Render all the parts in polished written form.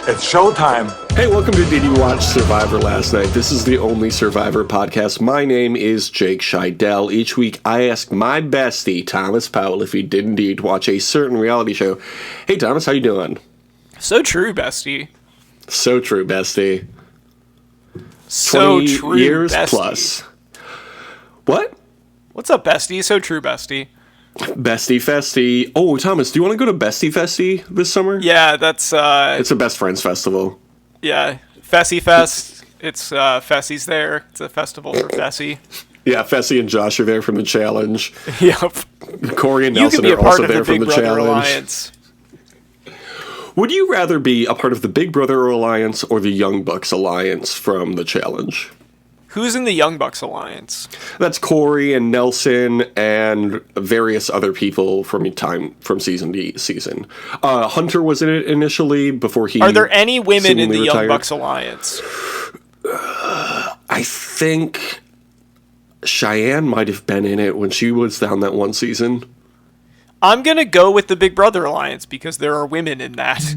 It's showtime. Hey, welcome to Did You Watch Survivor Last Night? This is the only Survivor podcast. My name is Jake Scheidel. Each week, I ask my bestie, Thomas Powell, if he did indeed watch a certain reality show. Hey, Thomas, how you doing? So true, bestie. So true, bestie. So 20 true, years bestie. plus. What? What's up, bestie? So true, bestie. Bestie Festy. Oh, Thomas, do you want to go to Bestie Festy this summer? Yeah, that's It's a best friends festival. yeah, Fessy Fest. It's Fessy's there. It's a festival for Fessy. Yeah, Fessy and Josh are there from the challenge. Yep. Corey and You Nelson can be a are part also of the there from Big the Brother challenge. Alliance. Would you rather be a part of the Big Brother Alliance or the Young Bucks Alliance from the challenge? Who's in the Young Bucks Alliance? That's Corey and Nelson and various other people from season to season. Hunter was in it initially before he. Are there any women in the seemingly Young retired. Bucks Alliance? I think Cheyenne might have been in it when she was down that one season. I'm gonna go with the Big Brother Alliance because there are women in that.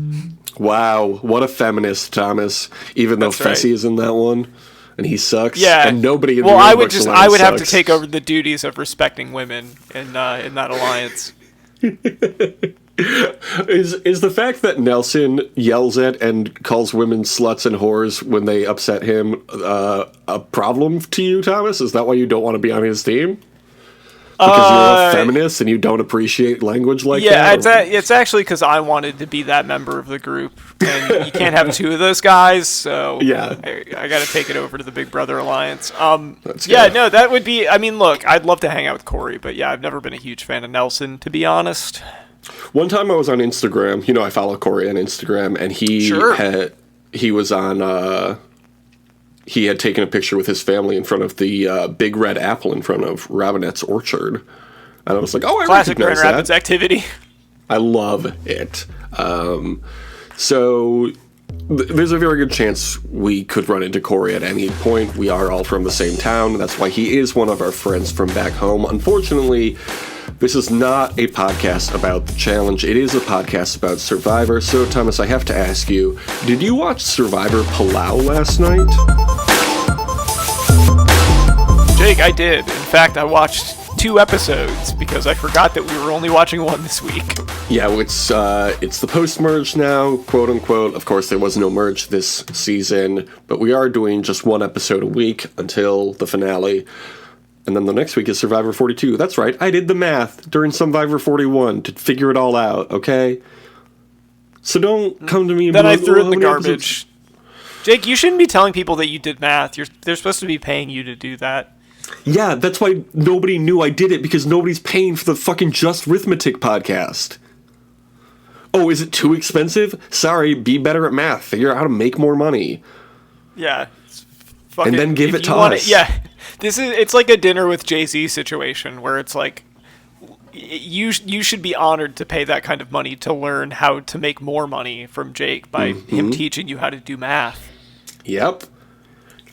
Wow, what a feminist, Thomas. Even though That's right. Fessy is in that one. And he sucks. Yeah. And nobody in well, the Young I would Bucks just Alliance I would have to sucks. take over the duties of respecting women in that alliance. Is the fact that Nelson yells at and calls women sluts and whores when they upset him a problem to you, Thomas? Is that why you don't want to be on his team? Because you're a feminist and you don't appreciate language like that? Yeah, it's actually because I wanted to be that member of the group, and you can't have two of those guys, so Yeah. I got to take it over to the Big Brother Alliance. That's Yeah, good. no, that would be. I mean, look, I'd love to hang out with Corey, but yeah, I've never been a huge fan of Nelson, to be honest. One time I was on Instagram. You know, I follow Corey on Instagram, and he was on. He had taken a picture with his family in front of the big red apple in front of Robinette's orchard, and I was like, "Oh, I Classic Grand recognize that." Rapids activity. I love it. So there's a very good chance we could run into Corey at any point. We are all from the same town. That's why he is one of our friends from back home. Unfortunately, this is not a podcast about the challenge. It is a podcast about Survivor. So, Thomas, I have to ask you, did you watch Survivor Palau last night? Jake, I did. In fact, I watched 2 episodes because I forgot that we were only watching one this week. Yeah, it's the post-merge now, quote unquote. Of course, there was no merge this season, but we are doing just one episode a week until the finale. And then the next week is Survivor 42. That's right, I did the math during Survivor 41 to figure it all out, okay? So don't come to me and Then be I like, threw "Oh, it in the how many garbage. Jake, you shouldn't be telling people that you did math. They're supposed to be paying you to do that. Yeah, that's why nobody knew I did it, because nobody's paying for the fucking Just Arithmetic podcast. Oh, is it too expensive? Sorry, be better at math. Figure out how to make more money. Yeah. And then give if it to you want us. Yeah. It's like a dinner with Jay-Z situation where it's like you should be honored to pay that kind of money to learn how to make more money from Jake by him teaching you how to do math. Yep.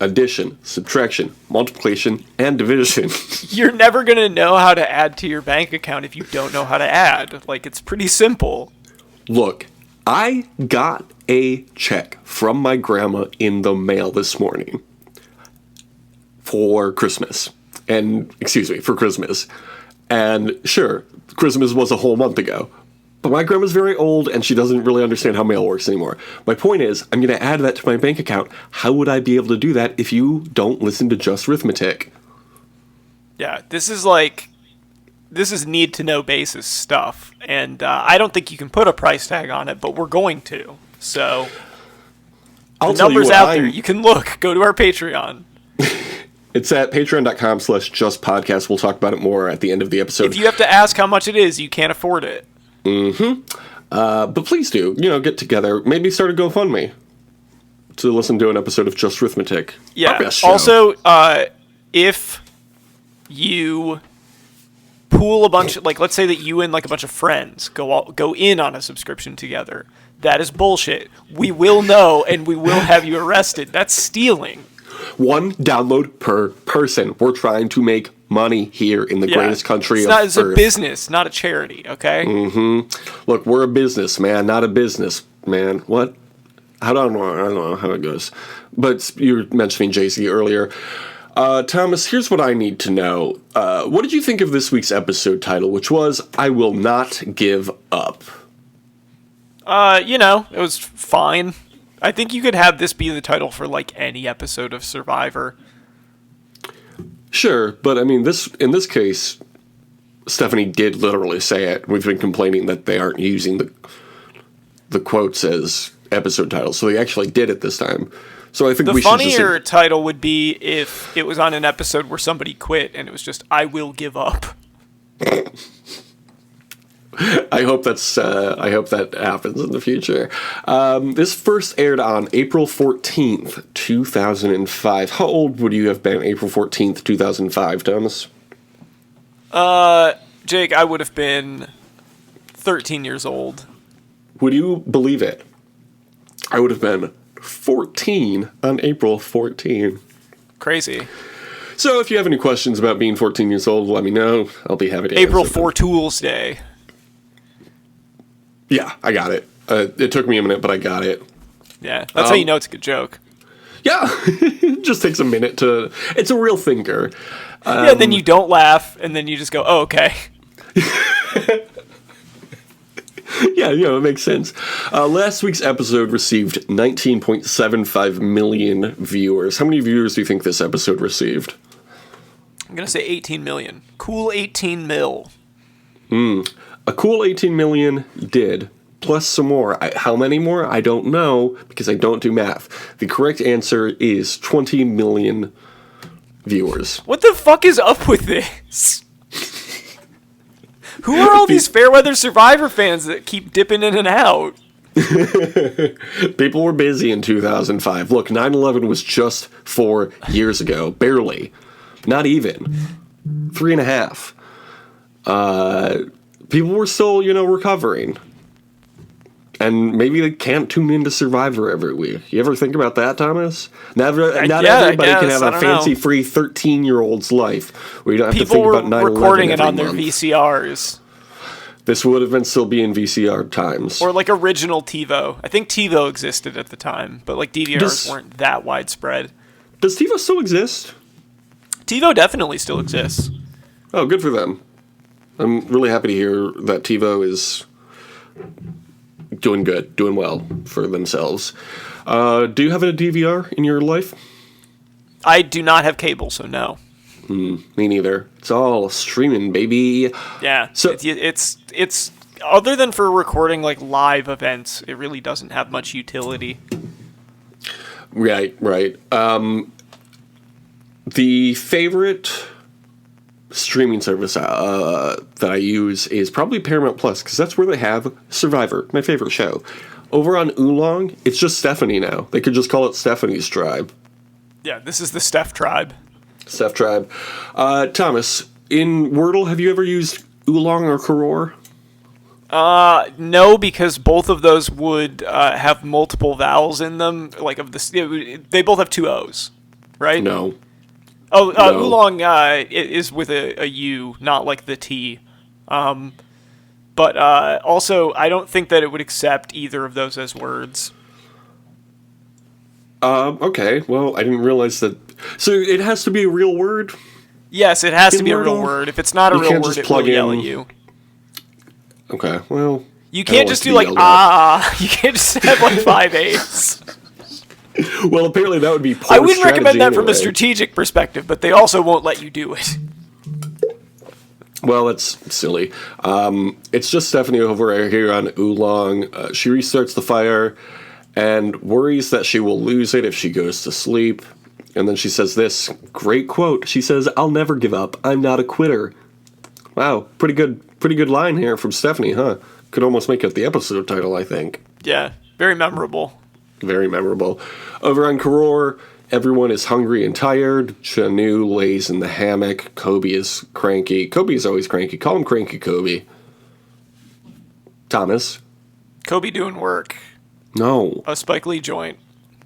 Addition, subtraction, multiplication, and division. You're never going to know how to add to your bank account if you don't know how to add. Like, it's pretty simple. Look, I got a check from my grandma in the mail this morning for Christmas. For Christmas. And sure, Christmas was a whole month ago. But my grandma's very old, and she doesn't really understand how mail works anymore. My point is, I'm going to add that to my bank account. How would I be able to do that if you don't listen to Just Arithmetic? Yeah, this is need-to-know basis stuff. And I don't think you can put a price tag on it, but we're going to. So, I'll the tell you number's what, out there. You can look. Go to our Patreon. It's at patreon.com/justpodcast. We'll talk about it more at the end of the episode. If you have to ask how much it is, you can't afford it. But please do, get together. Maybe start a GoFundMe to listen to an episode of Just Arithmetic. Yeah. Our best show. Also, if you pool a bunch, like let's say that you and like a bunch of friends go in on a subscription together, that is bullshit. We will know, and we will have you arrested. That's stealing. 1 download per person. We're trying to make money here in the greatest country of Earth. It's a business, not a charity, okay? Look, we're a business, man, not a business, man. What? I don't know how it goes. But you were mentioning Jay-Z earlier. Thomas, here's what I need to know. What did you think of this week's episode title, which was I Will Not Give Up? It was fine. I think you could have this be the title for, like, any episode of Survivor. Sure, but I mean, in this case, Stephanie did literally say it. We've been complaining that they aren't using the quotes as episode titles, so they actually did it this time. So I think the we should just... funnier title would be if it was on an episode where somebody quit and it was just, I will give up. I hope that happens in the future. This first aired on April 14th, 2005. How old would you have been April 14th, 2005, Thomas? Jake, I would have been 13 years old. Would you believe it? I would have been 14 on April 14. Crazy. So if you have any questions about being 14 years old, let me know. I'll be happy to April answer them. Fourtool's Day. Yeah, I got it. It took me a minute, but I got it. Yeah, that's how you know it's a good joke. Yeah, it just takes a minute to... It's a real thinker. Yeah, then you don't laugh, and then you just go, oh, okay. Yeah, it makes sense. Last week's episode received 19.75 million viewers. How many viewers do you think this episode received? I'm going to say 18 million. Cool 18 mil. A cool 18 million did, plus some more. How many more? I don't know, because I don't do math. The correct answer is 20 million viewers. What the fuck is up with this? Who are all these Fairweather Survivor fans that keep dipping in and out? People were busy in 2005. Look, 9/11 was just 4 years ago. Barely. Not even. 3.5. People were still, recovering. And maybe they can't tune into Survivor every week. You ever think about that, Thomas? Not everybody can have a fancy-free 13-year-old's life where you don't have to think about 9/11 People were recording it on every their month. VCRs. This would have been still be in VCR times. Or like original TiVo. I think TiVo existed at the time, but like DVRs weren't that widespread. Does TiVo still exist? TiVo definitely still exists. Oh, good for them. I'm really happy to hear that TiVo is doing good, doing well for themselves. Do you have a DVR in your life? I do not have cable, so no. Me neither. It's all streaming, baby. Yeah. So it's other than for recording like live events, it really doesn't have much utility. Right. The favorite streaming service that I use is probably Paramount Plus, because that's where they have Survivor, my favorite show. Over on Oolong, it's just Stephanie now. They could just call it Stephanie's Tribe. Yeah, this is the Steph Tribe. Steph Tribe. Thomas, in Wordle, have you ever used Oolong or Karor? No, because both of those would have multiple vowels in them. Like they both have two O's, right? No. Oh, No. Oolong is with a U, not like the T. But also, I don't think that it would accept either of those as words. Okay. Well, I didn't realize that. So it has to be a real word? Yes, it has to In be a real Wordle? word. If it's not a You real can't word, just it plug will yell in- at you. Okay, well... You I can't don't just to do be like, yelled at. You can't just have like 5 A's. Well, apparently that would be poor I wouldn't recommend that from a anyway. strategic perspective, but they also won't let you do it. Well, that's silly. It's just Stephanie over here on Oolong. She restarts the fire and worries that she will lose it if she goes to sleep. And then she says this great quote. She says, "I'll never give up. I'm not a quitter." Wow, pretty good line here from Stephanie, huh? Could almost make it the episode title, I think. Yeah, very memorable. Very memorable. Over on Karor, everyone is hungry and tired. Chanu lays in the hammock. Kobe is cranky. Kobe is always cranky. Call him Cranky Kobe. Thomas? Kobe doing work. No. A Spike Lee joint.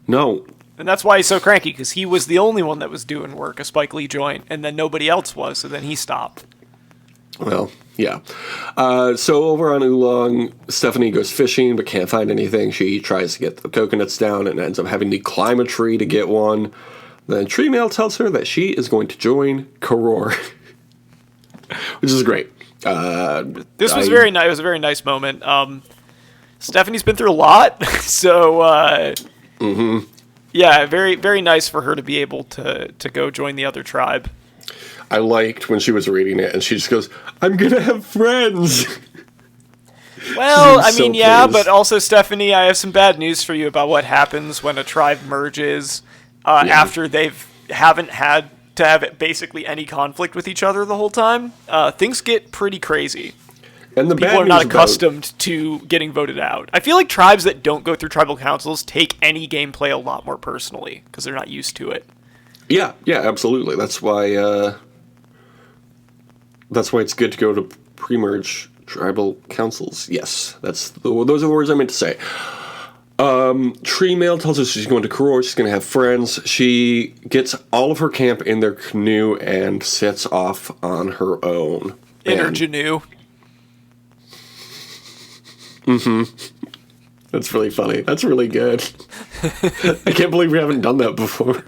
No. And that's why he's so cranky, because he was the only one that was doing work, a Spike Lee joint, and then nobody else was, so then he stopped. Well, yeah. So over on Oolong, Stephanie goes fishing but can't find anything. She tries to get the coconuts down and ends up having to climb a tree to get one. Then Tree Mail tells her that she is going to join Karor, which is great. This was very nice. It was a very nice moment. Stephanie's been through a lot, so yeah, very very nice for her to be able to go join the other tribe. I liked when she was reading it and she just goes, "I'm gonna have friends." Well, I mean, so yeah, pleased. but also, Stephanie, I have some bad news for you about what happens when a tribe merges after haven't had to have basically any conflict with each other the whole time. Things get pretty crazy. And the People are not accustomed to getting voted out. I feel like tribes that don't go through tribal councils take any gameplay a lot more personally because they're not used to it. Yeah, absolutely. That's why it's good to go to pre-merge tribal councils. Yes, those are the words I meant to say. Tree Mail tells us she's going to Karor. She's going to have friends. She gets all of her camp in their canoe and sets off on her own. In her canoe. That's really funny. That's really good. I can't believe we haven't done that before.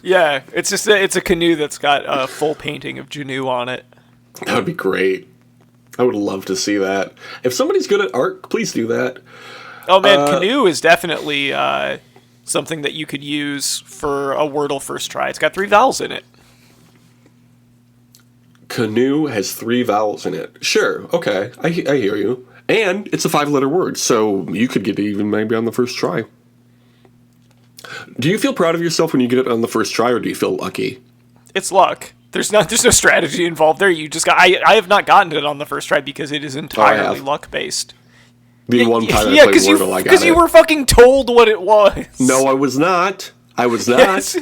Yeah, it's just it's a canoe that's got a full painting of Janu on it. That would be great. I would love to see that. If somebody's good at art, please do that. Oh man, canoe is definitely something that you could use for a Wordle first try. It's got 3 vowels in it. Canoe has 3 vowels in it. Sure, okay, I hear you. And it's a 5-letter word, so you could get it even maybe on the first try. Do you feel proud of yourself when you get it on the first try, or do you feel lucky? It's luck. There's no strategy involved there. You just got. I have not gotten it on the first try because it is entirely luck based. The one time I played Wordle, I got it. Because you were fucking told what it was. No, I was not. I was not.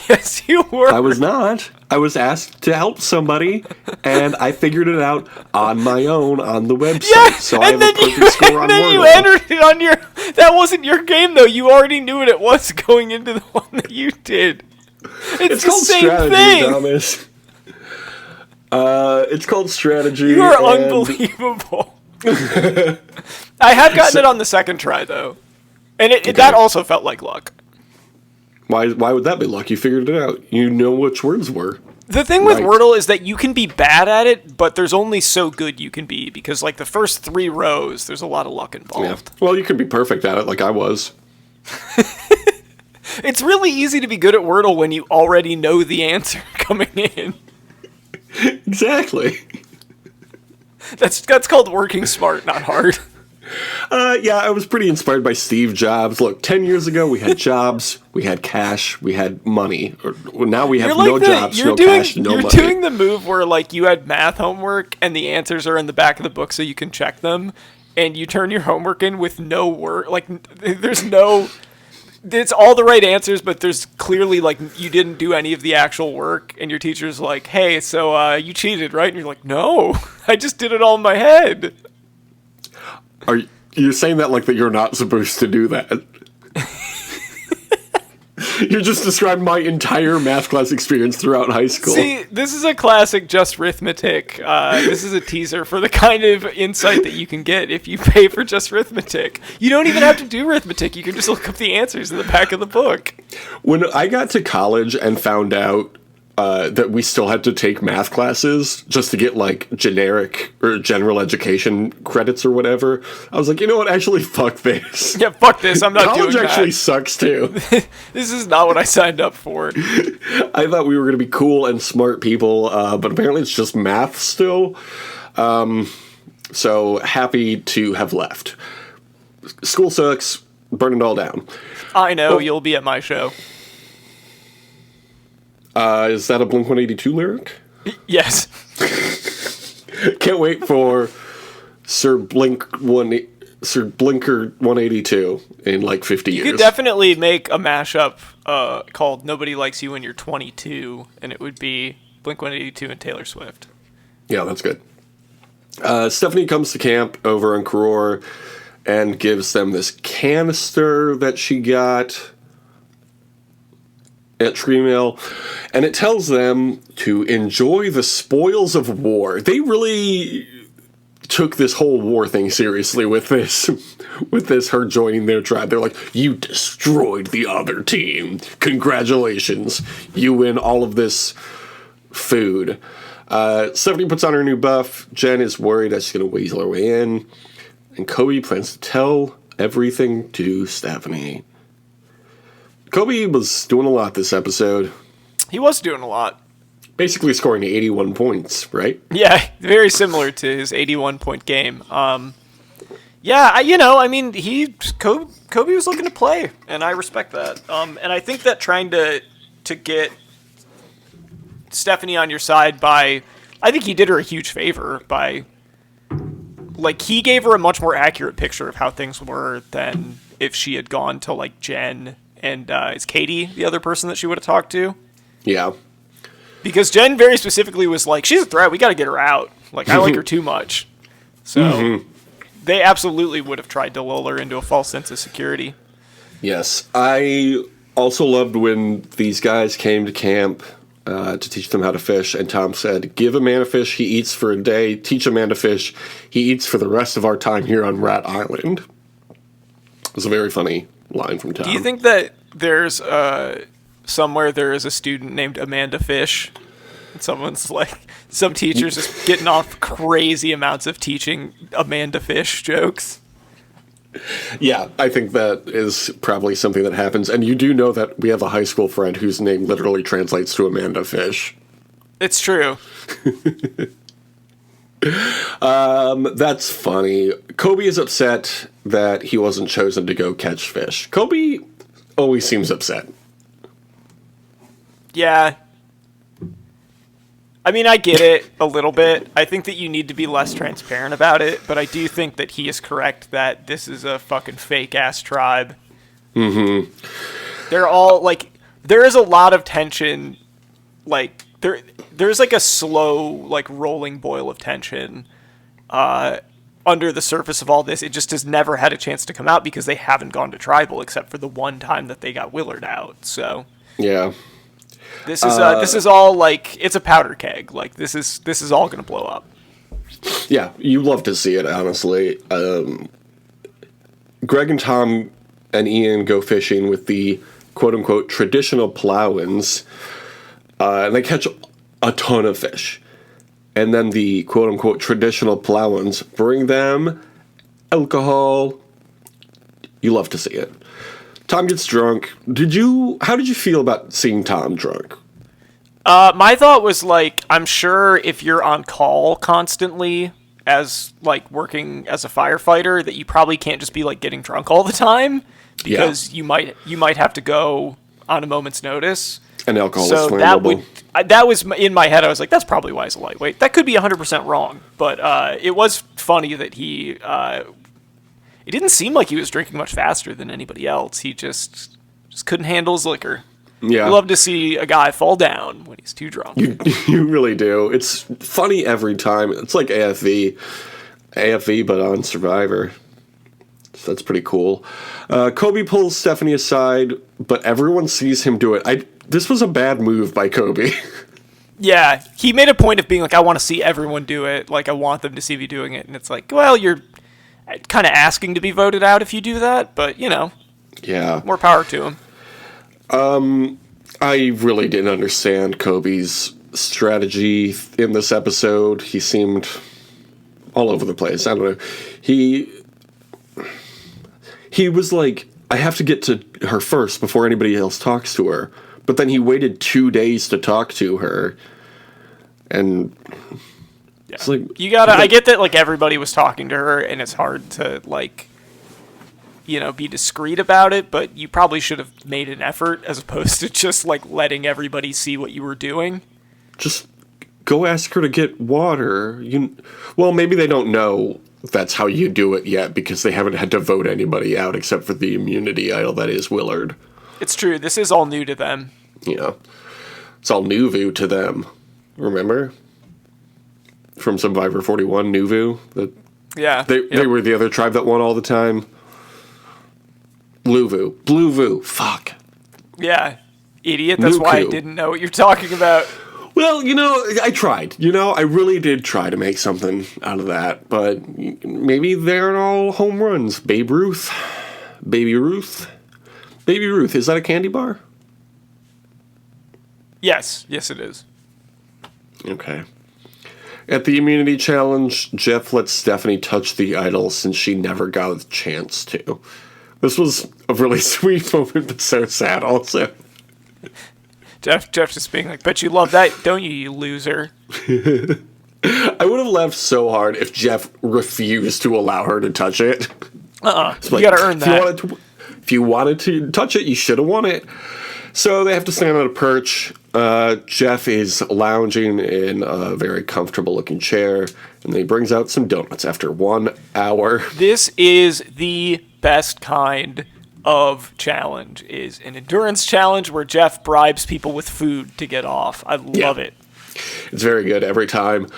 Yes, you were. I was not. I was asked to help somebody, and I figured it out on my own on the website. Yeah, so I have a perfect score on Wordle. And then you entered it on your... That wasn't your game, though. You already knew what it was going into the one that you did. It's the called same strategy, thing. Thomas. It's called strategy. You are unbelievable. I have gotten it on the second try, though. And that also felt like luck. Why would that be luck? You figured it out. You know which words were. The thing with Wordle is that you can be bad at it, but there's only so good you can be, because like the first 3 rows, there's a lot of luck involved. Yeah. Well, you could be perfect at it like I was. It's really easy to be good at Wordle when you already know the answer coming in. Exactly. That's called working smart, not hard. Yeah, I was pretty inspired by Steve Jobs. Look, 10 years ago, we had jobs, we had cash, we had money. Now we have no jobs, no cash, no money. You're doing the move where, like, you had math homework, and the answers are in the back of the book so you can check them, and you turn your homework in with no work. Like, there's no... It's all the right answers, but there's clearly, like, you didn't do any of the actual work, and your teacher's like, hey, so you cheated, right? And you're like, no, I just did it all in my head. Are you saying that like that you're not supposed to do that? You just described my entire math class experience throughout high school. See, this is a classic Just Arithmetic. This is a teaser for the kind of insight that you can get if you pay for Just Arithmetic. You don't even have to do arithmetic. You can just look up the answers in the back of the book. When I got to college and found out that we still had to take math classes just to get like generic or general education credits or whatever, I was like, you know what? Actually, fuck this. Yeah, fuck this. I'm not doing that. College actually sucks too. This is not what I signed up for. I thought we were going to be cool and smart people, but apparently it's just math still. So happy to have left. School sucks. Burn it all down. I know. You'll be at my show. Is that a Blink-182 lyric? Yes. Can't wait for Sir Blinker 182 in like 50 years. You could definitely make a mashup called Nobody Likes You When You're 22, and it would be Blink-182 and Taylor Swift. Yeah, that's good. Stephanie comes to camp over in Karor and gives them this canister that she got. at Treemail, and it tells them to enjoy the spoils of war. They really took this whole war thing seriously with this, her joining their tribe. They're like, you destroyed the other team. Congratulations. You win all of this food. Stephanie puts on her new buff. Jen is worried that she's going to weasel her way in. And Kobe plans to tell everything to Stephanie. Kobe was doing a lot this episode. He was doing a lot. Basically scoring 81 points, right? Yeah, very similar to his 81-point game. Kobe was looking to play, and I respect that. And I think that trying to get Stephanie on your side I think he did her a huge favor by, like, he gave her a much more accurate picture of how things were than if she had gone to, like, Jen and is Katie the other person that she would have talked to? Yeah. Because Jen very specifically was like, she's a threat, we got to get her out. Like, I like her too much. So they absolutely would have tried to lull her into a false sense of security. Yes. I also loved when these guys came to camp to teach them how to fish, and Tom said, give a man a fish, he eats for a day. Teach a man to fish, he eats for the rest of our time here on Rat Island. It was a very funny line from Tom. Do you think that there's somewhere there is a student named Amanda Fish? And someone's like, some teacher's just getting off crazy amounts of teaching Amanda Fish jokes? Yeah, I think that is probably something that happens. And you do know that we have a high school friend whose name literally translates to Amanda Fish. It's true. That's funny. Kobe is upset that he wasn't chosen to go catch fish. Kobe always seems upset. Yeah. I mean, I get it a little bit. I think that you need to be less transparent about it, but I do think that he is correct that this is a fucking fake-ass tribe. Mm-hmm. They're all, like, there is a lot of tension, like, there's, like, a slow, like, rolling boil of tension under the surface of all this. It just has never had a chance to come out because they haven't gone to tribal except for the one time that they got Willard out, so... Yeah. This is all, like, it's a powder keg. Like, this is all going to blow up. Yeah, you love to see it, honestly. Greg and Tom and Ian go fishing with the quote-unquote traditional Palauans, and they catch a ton of fish. And then the quote-unquote traditional Palauans bring them alcohol. You love to see it. Tom gets drunk. How did you feel about seeing Tom drunk? My thought was, like, I'm sure if you're on call constantly as, like, working as a firefighter, that you probably can't just be, like, getting drunk all the time because you might have to go on a moment's notice. And alcohol is flammable. So that was in my head. I was like, that's probably why he's a lightweight. That could be 100% wrong, but it was funny that he... it didn't seem like he was drinking much faster than anybody else. He just couldn't handle his liquor. Yeah. You love to see a guy fall down when he's too drunk. You really do. It's funny every time. It's like AFV but on Survivor. So that's pretty cool. Kobe pulls Stephanie aside, but everyone sees him do it. This was a bad move by Kobe. Yeah, he made a point of being like, I want to see everyone do it. Like, I want them to see me doing it. And it's like, well, you're kind of asking to be voted out if you do that, but, you know. Yeah. More power to him. I really didn't understand Kobe's strategy in this episode. He seemed all over the place. I don't know. He was like, I have to get to her first before anybody else talks to her. But then he waited 2 days to talk to her. And it's like... I get that, like, everybody was talking to her, and it's hard to, like... be discreet about it, but you probably should have made an effort as opposed to just, like, letting everybody see what you were doing. Just go ask her to get water. Well, maybe they don't know that's how you do it yet because they haven't had to vote anybody out except for the immunity idol that is Willard. It's true. This is all new to them. Yeah. It's all Nuvu to them. Remember? From Survivor 41, Nuvu? Yeah. They were the other tribe that won all the time. Bluevu. Fuck. Yeah. idiot. That's why I Nuku. didn't know what you're talking about. Well, I tried. I really did try to make something out of that, but maybe they're all home runs. Babe Ruth. Baby Ruth. Baby Ruth, is that a candy bar? Yes, it is. Okay. At the immunity challenge, Jeff lets Stephanie touch the idol since she never got a chance to. This was a really sweet moment, but so sad also. Jeff just being like, bet you love that, don't you, you loser? I would have laughed so hard if Jeff refused to allow her to touch it. You gotta earn that. If you wanted to touch it, you should have won it. So they have to stand on a perch. Jeff is lounging in a very comfortable-looking chair, and he brings out some donuts after 1 hour. This is the best kind of challenge, is an endurance challenge where Jeff bribes people with food to get off. I love it. It's very good every time.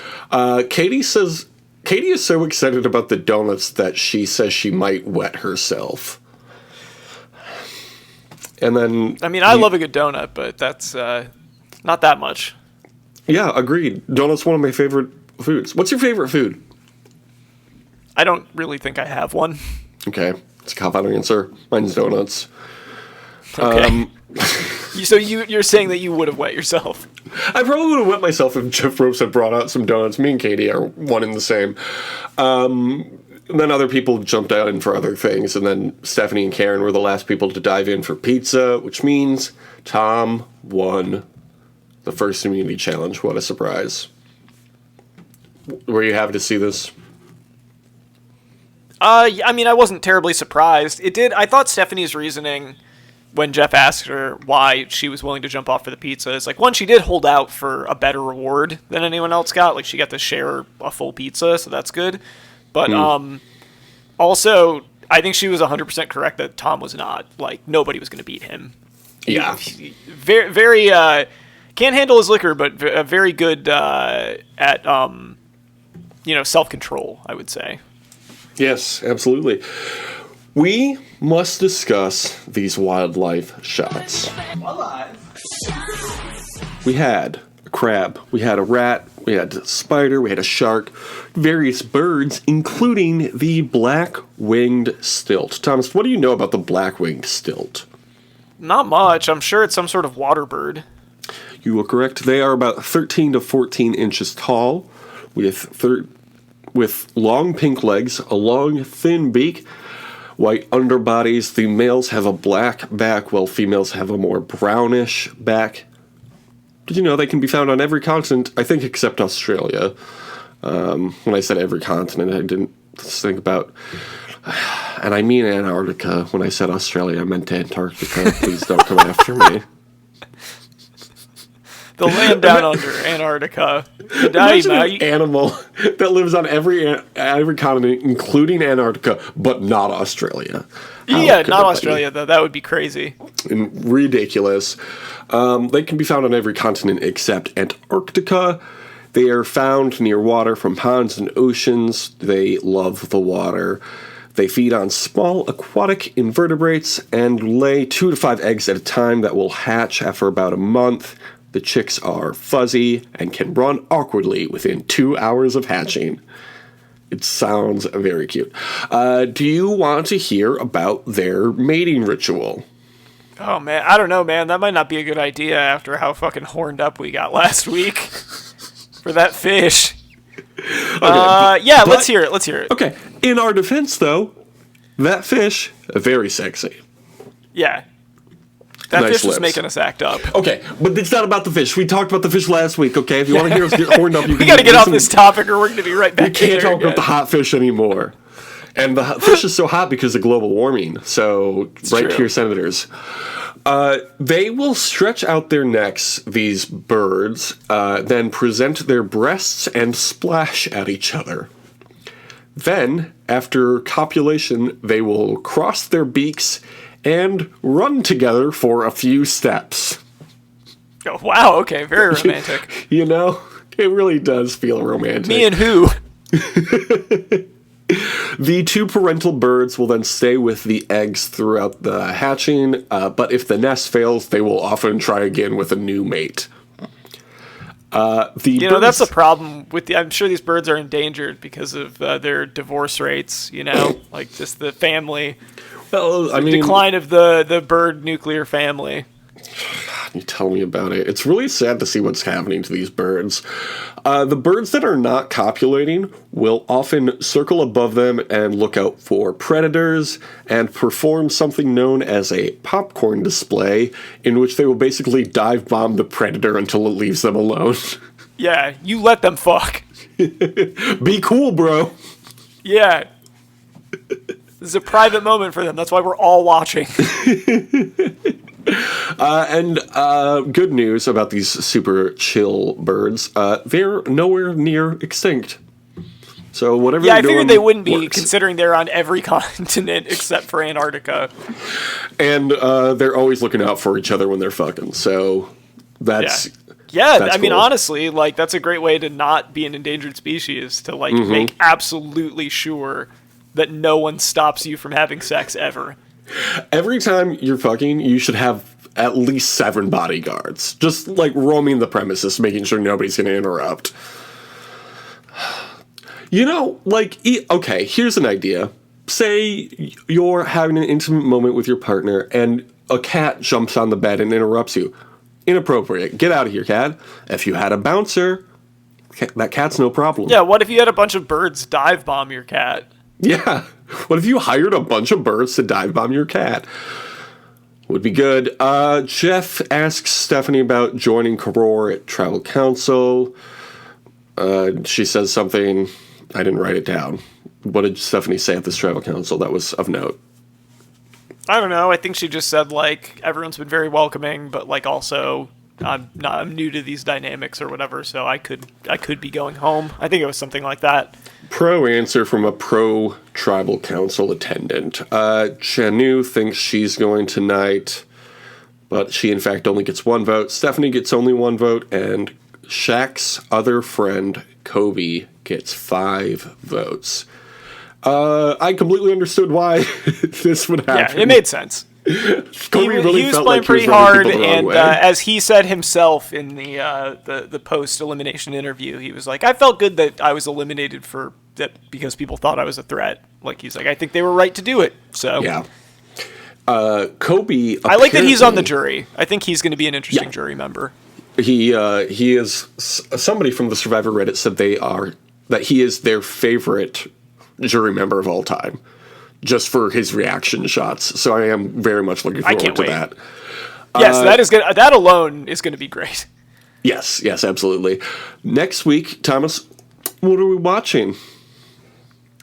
Katie is so excited about the donuts that she says she might wet herself. And then... I mean, I love a good donut, but that's not that much. Yeah, agreed. Donut's one of my favorite foods. What's your favorite food? I don't really think I have one. Okay, it's a cop-out answer. Mine's donuts. Okay. So you're saying that you would have wet yourself? I probably would have wet myself if Jeff Ropes had brought out some donuts. Me and Katie are one and the same. And then other people jumped out in for other things, and then Stephanie and Karen were the last people to dive in for pizza, which means Tom won the first immunity challenge. What a surprise. Were you happy to see this? I mean, I wasn't terribly surprised. I thought Stephanie's reasoning when Jeff asked her why she was willing to jump off for the pizza is like, one, she did hold out for a better reward than anyone else got. Like, she got to share a full pizza, so that's good. But also, I think she was 100% correct that Tom was not. Like, nobody was going to beat him. Yeah. Very, very, can't handle his liquor, but very good at, self-control, I would say. Yes, absolutely. We must discuss these wildlife shots. We had a crab, we had a rat, we had a spider, we had a shark, various birds, including the black-winged stilt. Thomas, what do you know about the black-winged stilt? Not much. I'm sure it's some sort of water bird. You are correct. They are about 13 to 14 inches tall, with long pink legs, a long, thin beak, white underbodies. The males have a black back, while females have a more brownish back. Did you know they can be found on every continent, I think, except Australia? When I said every continent, I didn't think about... And I mean Antarctica. When I said Australia, I meant Antarctica. Please don't come after me. The land down under, Antarctica. Imagine an animal that lives on every continent, including Antarctica, but not Australia. Yeah, not Australia, though. That would be crazy. And ridiculous. They can be found on every continent except Antarctica. They are found near water from ponds and oceans. They love the water. They feed on small aquatic invertebrates and lay 2 to 5 eggs at a time that will hatch after about a month. The chicks are fuzzy and can run awkwardly within 2 hours of hatching. It sounds very cute. Do you want to hear about their mating ritual? Oh, man. I don't know, man. That might not be a good idea after how fucking horned up we got last week for that fish. Okay, let's hear it. Let's hear it. Okay. In our defense, though, that fish, very sexy. Yeah. That Nice fish was lips. making us act up. Okay, but it's not about the fish. We talked about the fish last week, okay? If you want to hear us get horned up, you We got to get off this topic or we're going to be right back We can't here talk again. about the hot fish anymore. And the fish is so hot because of global warming. So, right true. to your senators. They will stretch out their necks, these birds, then present their breasts and splash at each other. Then, after copulation, they will cross their beaks and run together for a few steps. Oh, wow, okay, very romantic. You know, it really does feel romantic. Me and who? The two parental birds will then stay with the eggs throughout the hatching, but if the nest fails, they will often try again with a new mate. That's the problem with I'm sure these birds are endangered because of their divorce rates, like just the family. Well, decline of the bird nuclear family. You tell me about it. It's really sad to see what's happening to these birds. The birds that are not copulating will often circle above them and look out for predators and perform something known as a popcorn display, in which they will basically dive bomb the predator until it leaves them alone. Yeah, you let them fuck. Be cool, bro. Yeah. This is a private moment for them. That's why we're all watching. And good news about these super chill birds. They're nowhere near extinct. So whatever I they're doing figured they wouldn't be, works. considering they're on every continent except for Antarctica. And they're always looking out for each other when they're fucking. So that's... Yeah, that's I mean, cool. honestly, like, that's a great way to not be an endangered species, to, like, make absolutely sure that no one stops you from having sex ever. Every time you're fucking, you should have at least 7 bodyguards. Just, like, roaming the premises, making sure nobody's going to interrupt. Okay, here's an idea. Say you're having an intimate moment with your partner, and a cat jumps on the bed and interrupts you. Inappropriate. Get out of here, cat. If you had a bouncer, that cat's no problem. Yeah, what if you had a bunch of birds dive bomb your cat? Yeah. What if you hired a bunch of birds to dive bomb your cat? Would be good. Jeff asks Stephanie about joining Karor at Travel Council. She says something. I didn't write it down. What did Stephanie say at this Travel Council that was of note? I don't know. I think she just said, like, everyone's been very welcoming, but, like, also I'm new to these dynamics or whatever, so I could be going home. I think it was something like that. Pro answer from a pro tribal council attendant. Chanu thinks she's going tonight, but she in fact only gets 1 vote. Stephanie gets only 1 vote, and Shaq's other friend, Kobe, gets 5 votes. I completely understood why this would happen. Yeah, it made sense. Kobe really he was felt playing like pretty he was rubbing hard, people the wrong and way. as he said himself in the post elimination interview, he was like, "I felt good that I was eliminated for that because people thought I was a threat." Like, he's like, "I think they were right to do it." So Yeah. Kobe. I like that he's on the apparently- jury. I think he's going to be an interesting jury member. He is somebody from the Survivor Reddit said that he is their favorite jury member of all time, just for his reaction shots. So I am very much looking forward can't to wait. that. Yes, that is good. That alone is going to be great. Yes, absolutely. Next week, Thomas, what are we watching?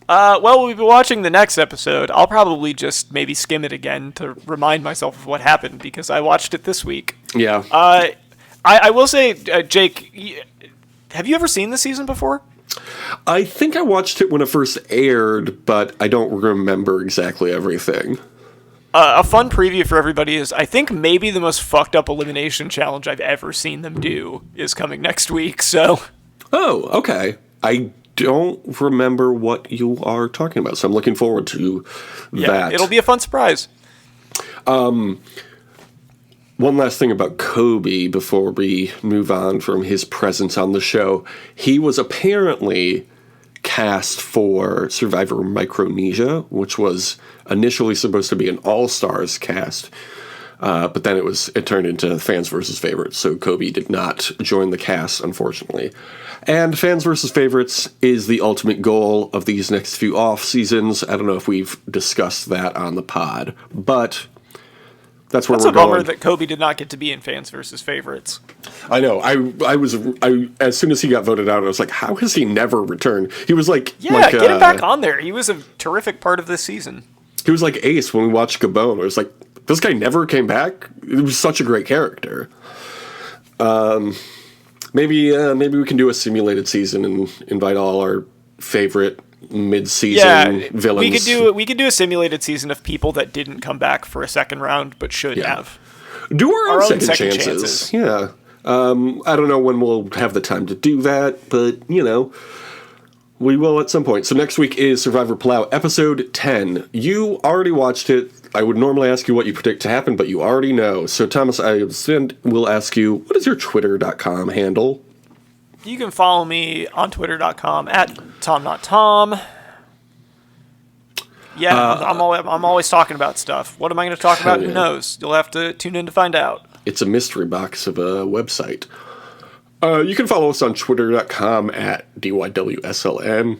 Well, we'll be watching the next episode. I'll probably just maybe skim it again to remind myself of what happened because I watched it this week. Yeah. I will say, Jake, have you ever seen this season before? I think I watched it when it first aired, but I don't remember exactly everything. A fun preview for everybody is, I think maybe the most fucked up elimination challenge I've ever seen them do is coming next week, so... Oh, okay. I don't remember what you are talking about, so I'm looking forward to that. It'll be a fun surprise. One last thing about Kobe before we move on from his presence on the show. He was apparently cast for Survivor Micronesia, which was initially supposed to be an all-stars cast, but then it turned into fans versus favorites, so Kobe did not join the cast, unfortunately. And fans versus favorites is the ultimate goal of these next few off-seasons. I don't know if we've discussed that on the pod, but... That's a we're bummer going. that Kobe did not get to be in fans versus favorites. I know. I was as soon as he got voted out, I was like, how has he never returned? He was like, Yeah, get him back on there. He was a terrific part of this season. He was like Ace when we watched Gabon. I was like, this guy never came back. It was such a great character. Maybe we can do a simulated season and invite all our favorite mid-season villains. We could do a simulated season of people that didn't come back for a second round but should have. Do our own second second chances. Yeah. I don't know when we'll have the time to do that, but We will at some point. So next week is Survivor Palau, episode 10. You already watched it. I would normally ask you what you predict to happen, but you already know. So Thomas, I will ask you, what is your Twitter.com handle? You can follow me on Twitter.com at TomNotTom. Yeah, I'm always talking about stuff. What am I going to talk about? Yeah. Who knows? You'll have to tune in to find out. It's a mystery box of a website. You can follow us on Twitter.com at DYWSLN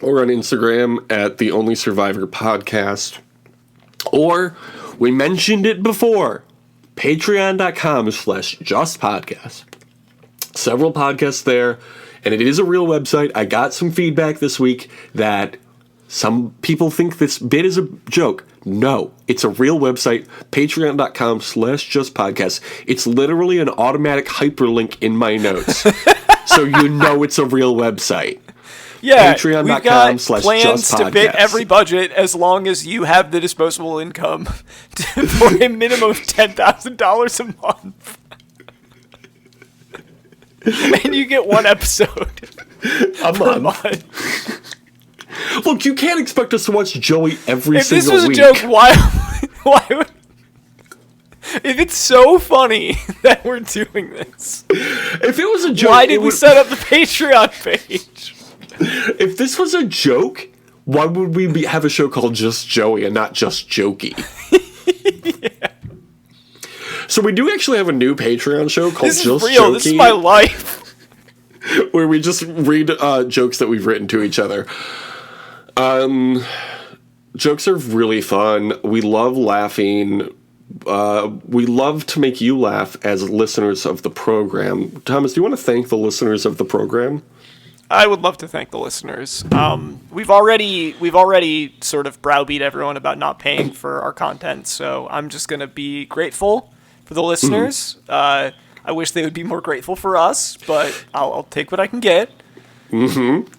or on Instagram at The Only Survivor Podcast. Or, we mentioned it before, Patreon.com/JustPodcast. Several podcasts there, and it is a real website. I got some feedback this week that some people think this bit is a joke. No, it's a real website, patreon.com/justpodcast. It's literally an automatic hyperlink in my notes. So you know it's a real website. Yeah, Patreon.com we've got /justpodcast. plans to fit every budget as long as you have the disposable income for a minimum of $10,000 a month. And you get one episode a month. Look, you can't expect us to watch Joey every If single this was week. a joke, why would... If it's so funny that we're doing this, If it was a joke, why did we set up the Patreon page? If this was a joke, why would we have a show called Just Joey and not Just Jokey? Yeah. So we do actually have a new Patreon show called This is Just real. Jokey, This is my life. where we just read jokes that we've written to each other. Jokes are really fun. We love laughing. We love to make you laugh as listeners of the program. Thomas, do you want to thank the listeners of the program? I would love to thank the listeners. We've already sort of browbeat everyone about not paying for our content, so I'm just gonna be grateful for the listeners. I wish they would be more grateful for us, but I'll take what I can get. Mm-hmm.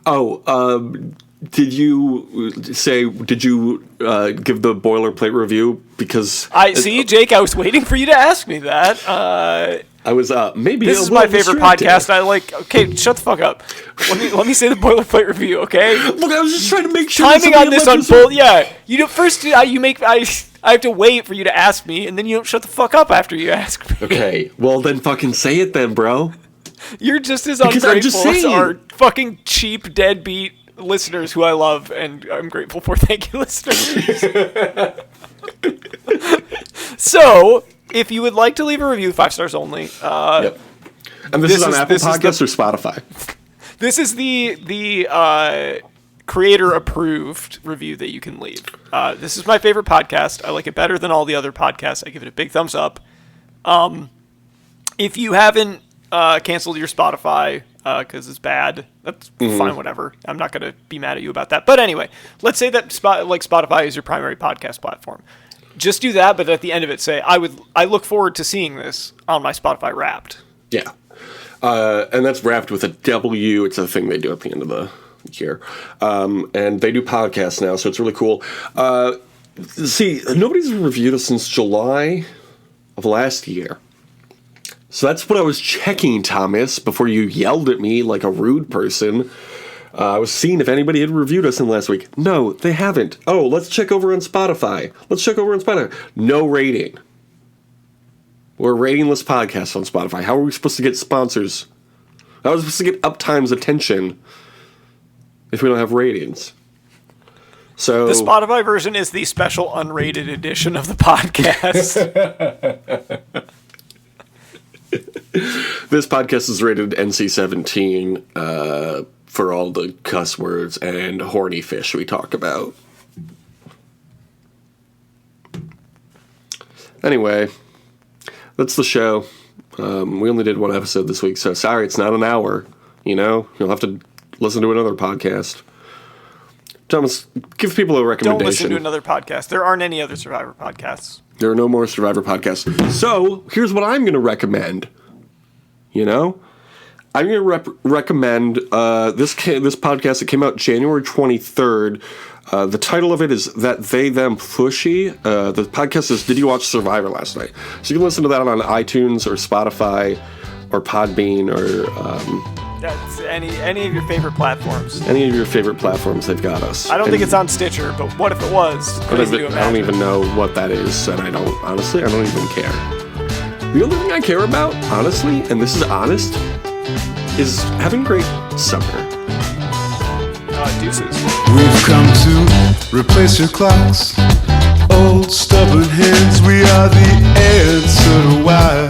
Oh, did you give the boilerplate review? Because I see, Jake, I was waiting for you to ask me that. I was maybe This is my favorite podcast. Okay, shut the fuck up. Let me say the boilerplate review, okay? Look, I was just trying to make sure. Timing on this unfold. Yeah, you know. First, I have to wait for you to ask me, and then you don't shut the fuck up after you ask me. Okay, well then fucking say it then, bro. You're just as Because I'm just ungrateful as saying. our fucking cheap deadbeat listeners who I love and I'm grateful for. Thank you, listeners. So, if you would like to leave a review, 5 stars only. Yep. And this is on Apple Podcasts or Spotify? This is the creator approved review that you can leave. This is my favorite podcast. I like it better than all the other podcasts. I give it a big thumbs up. If you haven't canceled your Spotify because it's bad, that's fine, whatever. I'm not going to be mad at you about that. But anyway, let's say that Spotify is your primary podcast platform. Just do that, but at the end of it say, I look forward to seeing this on my Spotify Wrapped. Yeah. And that's wrapped with a W. It's a thing they do at the end of the year. And they do podcasts now, so it's really cool. See, nobody's reviewed us since July of last year. So that's what I was checking, Thomas, before you yelled at me like a rude person. I was seeing if anybody had reviewed us in the last week. No, they haven't. Oh, let's check over on Spotify. No rating. We're a ratingless podcast on Spotify. How are we supposed to get sponsors? How are we supposed to get Uptime's attention if we don't have ratings? So The Spotify version is the special unrated edition of the podcast. This podcast is rated NC-17 for all the cuss words and horny fish we talk about. Anyway, that's the show. We only did one episode this week, so sorry it's not an hour. You know, you'll have to listen to another podcast. Thomas, give people a recommendation. Don't listen to another podcast. There aren't any other Survivor podcasts. There are no more Survivor podcasts. So, here's what I'm going to recommend. You know? I'm going to recommend this podcast that came out January 23rd. The title of it is That They Them Pushy. The podcast is Did You Watch Survivor Last Night? So you can listen to that on iTunes or Spotify. or Podbean or That's any of your favorite platforms. any of your favorite platforms. They've got us. I don't think it's on Stitcher, but what if it was? Crazy to I don't imagine. even know what that is, and I don't even care. The only thing I care about, honestly, and this is honest, is having great summer. Deuces. We've come to replace your clocks. Old stubborn hands, we are the answer to why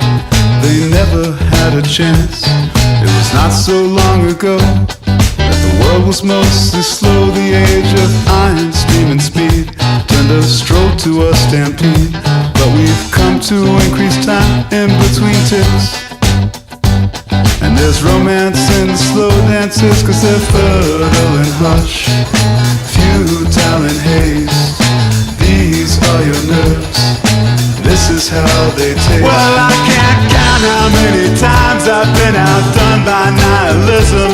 they never had a chance. It was not so long ago that the world was mostly slow. The age of iron, steam and speed turned a stroll to a stampede. But we've come to increase time in between ticks. And there's romance in the slow dances, 'cause they're fertile and hush, futile and haze. These are your nerves, this is how they taste. Well, I can't count how many times I've been outdone by nihilism.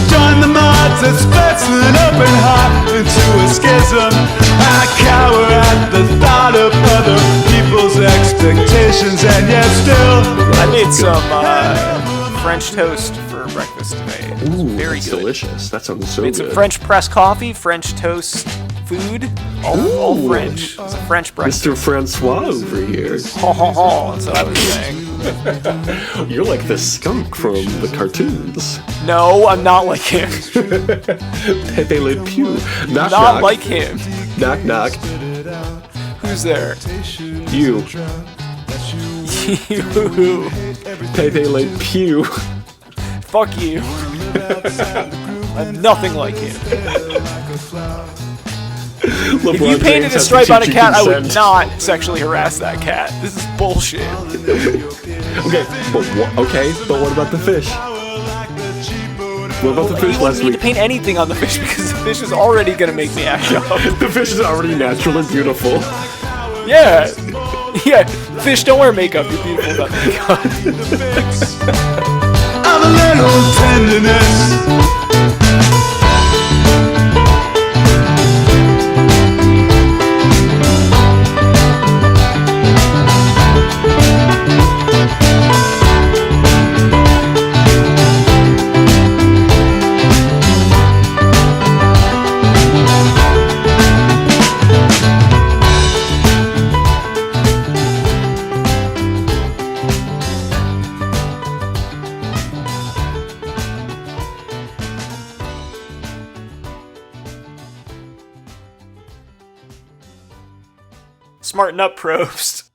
Join the mods that splits an open heart into a schism. I cower at the thought of other people's expectations, and yet still I made some French toast for breakfast today. It was very That's good. delicious. That sounds so Made good. some French press coffee, French toast, food, all French. It's a French breakfast. Mr. Francois over here. Ho ho ho, that's what I was saying. You're like the skunk from the cartoons. No, I'm not like him. Pepe Le Pew. Knock, Not knock. like him. Knock, knock. Who's there? You. You. Pepe Le Pew. Fuck you. I'm nothing like him. If you painted a stripe on a cat, I would not sexually harass that cat. This is bullshit. But what about the fish? What about the You fish wouldn't last need to week? paint anything on the fish because the fish is already gonna make me act up. The fish is already natural and beautiful. Yeah. Yeah. Fish, don't wear makeup. You're beautiful without makeup. of a little tenderness. Smarten up, Probst.